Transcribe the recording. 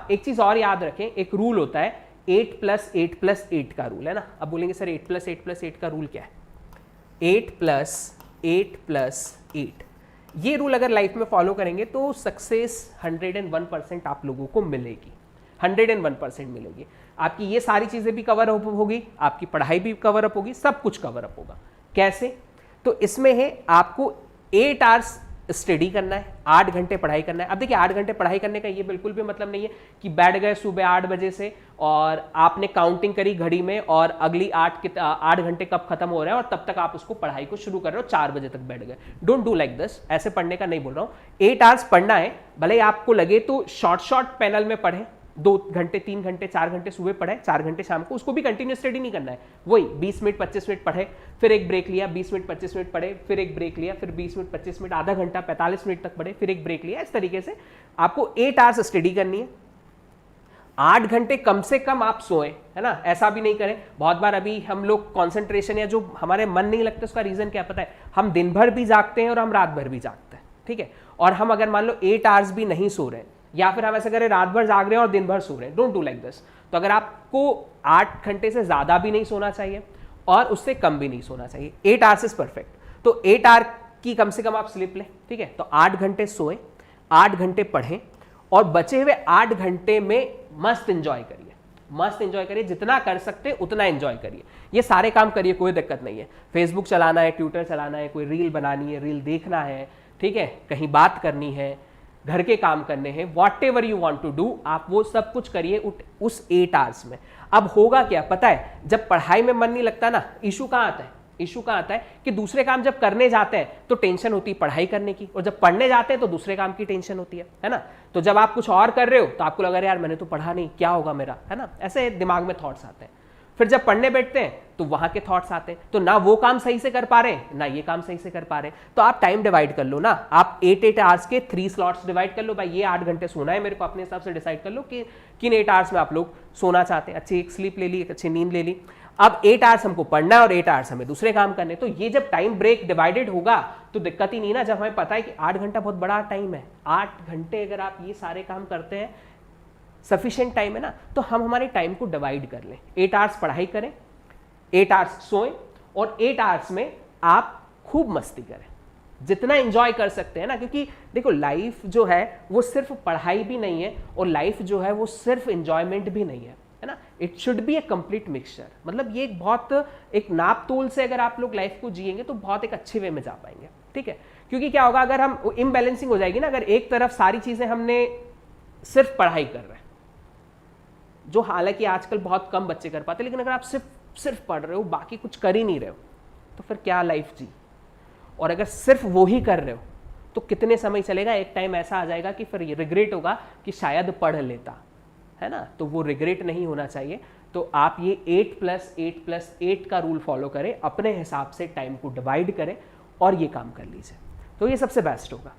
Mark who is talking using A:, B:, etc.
A: आप एक चीज और याद रखें, एक रूल होता है 8+8+8 का रूल है ना। अब बोलेंगे सर 8+8+8 का रूल क्या है? 8+8+8, ये रूल अगर लाइफ में फॉलो करेंगे तो सक्सेस 101% आप लोगों को मिलेगी, 101% मिलेगी। आपकी ये सारी चीजें भी कवर अप होगी, आपकी पढ़ाई भी कवर अप होगी, सब कुछ कवर अप होगा। कैसे? तो इसमें है आपको 8 आवर्स स्टडी करना है, 8 घंटे पढ़ाई करना है। अब देखिए 8 घंटे पढ़ाई करने का ये बिल्कुल भी मतलब नहीं है कि बैठ गए सुबह 8 बजे से और आपने काउंटिंग करी घड़ी में और अगली 8 घंटे कब खत्म हो रहा है और तब तक आप उसको पढ़ाई को शुरू कर रहे हो, 4 बजे तक बैठ गए। डोंट डू लाइक दिस, ऐसे पढ़ने का नहीं बोल रहा हूँ। 8 आवर्स पढ़ना है, भले ही आपको लगे तो शॉर्ट पैनल में पढ़े, 2 घंटे 3 घंटे 4 घंटे सुबह पढ़े, 4 घंटे शाम को, उसको भी कंटिन्यू स्टडी नहीं करना है। वही 20 मिनट 25 मिनट पढ़े, फिर एक ब्रेक लिया, 20 मिनट 25 मिनट पढ़े, फिर एक ब्रेक लिया, फिर 20 मिनट 25 मिनट, आधा घंटा 45 मिनट तक पढ़े, फिर एक ब्रेक लिया। इस तरीके से आपको 8 आवर्स स्टडी करनी है। 8 घंटे कम से कम आप सोएं, है ना। ऐसा भी नहीं करें, बहुत बार अभी हम लोग कंसंट्रेशन या जो हमारे मन नहीं लगता उसका रीजन क्या पता है? हम दिन भर भी जागते हैं और हम रात भर भी जागते हैं, ठीक है। और हम अगर मान लो 8 आवर्स भी नहीं सो रहे हैं या फिर हम ऐसा करें रात भर जाग रहे हैं और दिन भर सो रहे हैं, डोंट डू लाइक दिस। तो अगर आपको 8 घंटे से ज्यादा भी नहीं सोना चाहिए और उससे कम भी नहीं सोना चाहिए, 8 आवर्स इज परफेक्ट। तो 8 आवर की कम से कम आप स्लीप लें, ठीक है। तो 8 घंटे सोएं, 8 घंटे पढ़ें और बचे हुए 8 घंटे में मस्त एंजॉय करिए, मस्त एंजॉय करिए, जितना कर सकते हैं उतना एंजॉय करिए। ये सारे काम करिए, कोई दिक्कत नहीं है। फेसबुक चलाना है, ट्विटर चलाना है, कोई रील बनानी है, रील देखना है, ठीक है, कहीं बात करनी है, घर के काम करने हैं, whatever you want to do, आप वो सब कुछ करिए उस 8 आवर्स में। अब होगा क्या पता है? जब पढ़ाई में मन नहीं लगता ना, इशू कहाँ आता है? इशू कहाँ आता है कि दूसरे काम जब करने जाते हैं तो टेंशन होती है पढ़ाई करने की, और जब पढ़ने जाते हैं तो दूसरे काम की टेंशन होती है ना। तो जब आप कुछ और कर रहे हो तो आपको लगा यार मैंने तो पढ़ा नहीं, क्या होगा मेरा, है ना। ऐसे दिमाग में थॉट्स आते हैं। फिर जब पढ़ने बैठते हैं तो वहां के थॉट्स आते हैं, तो ना वो काम सही से कर पा रहे ना ये काम सही से कर पा रहे। तो आप टाइम डिवाइड कर लो ना, आप 8 आवर्स के 3 स्लॉट्स डिवाइड कर लो। भाई ये 8 घंटे सोना है मेरे को, अपने हिसाब से डिसाइड कर लो कि किन 8 आवर्स में आप लोग सोना चाहते हैं। अच्छी एक स्लीप ले ली, एक अच्छी नींद ले ली। अब 8 आवर्स हमको पढ़ना है और 8 आवर्स हमें दूसरे काम करने। तो ये जब टाइम ब्रेक डिवाइडेड होगा तो दिक्कत ही नहीं ना, जब हमें पता है कि 8 घंटा बहुत बड़ा टाइम है। 8 घंटे अगर आप ये सारे काम करते हैं, सफिशिएंट टाइम है ना, तो हम हमारे टाइम को डिवाइड कर लें। 8 आवर्स पढ़ाई करें, 8 आवर्स सोएं और 8 आवर्स में आप खूब मस्ती करें, जितना एंजॉय कर सकते हैं ना। क्योंकि देखो लाइफ जो है वो सिर्फ पढ़ाई भी नहीं है और लाइफ जो है वो सिर्फ एंजॉयमेंट भी नहीं है ना। It should be A complete mixture. मतलब ये एक बहुत एक नाप तोल से अगर आप लोग लाइफ को जिएंगे तो बहुत एक अच्छे वे में जा पाएंगे, ठीक है। क्योंकि क्या होगा अगर हम इम्बैलेंसिंग हो जाएगी ना, अगर एक तरफ सारी चीजें हमने सिर्फ पढ़ाई कर रहे हैं, जो हालांकि आजकल बहुत कम बच्चे कर पाते, लेकिन अगर आप सिर्फ पढ़ रहे हो, बाकी कुछ कर ही नहीं रहे हो, तो फिर क्या लाइफ जी। और अगर सिर्फ वो ही कर रहे हो तो कितने समय चलेगा, एक टाइम ऐसा आ जाएगा कि फिर ये रिग्रेट होगा कि शायद पढ़ लेता, है ना। तो वो रिग्रेट नहीं होना चाहिए। तो आप ये 8+8+8 का रूल फॉलो करें, अपने हिसाब से टाइम को डिवाइड करें और ये काम कर लीजिए, तो ये सबसे बेस्ट होगा।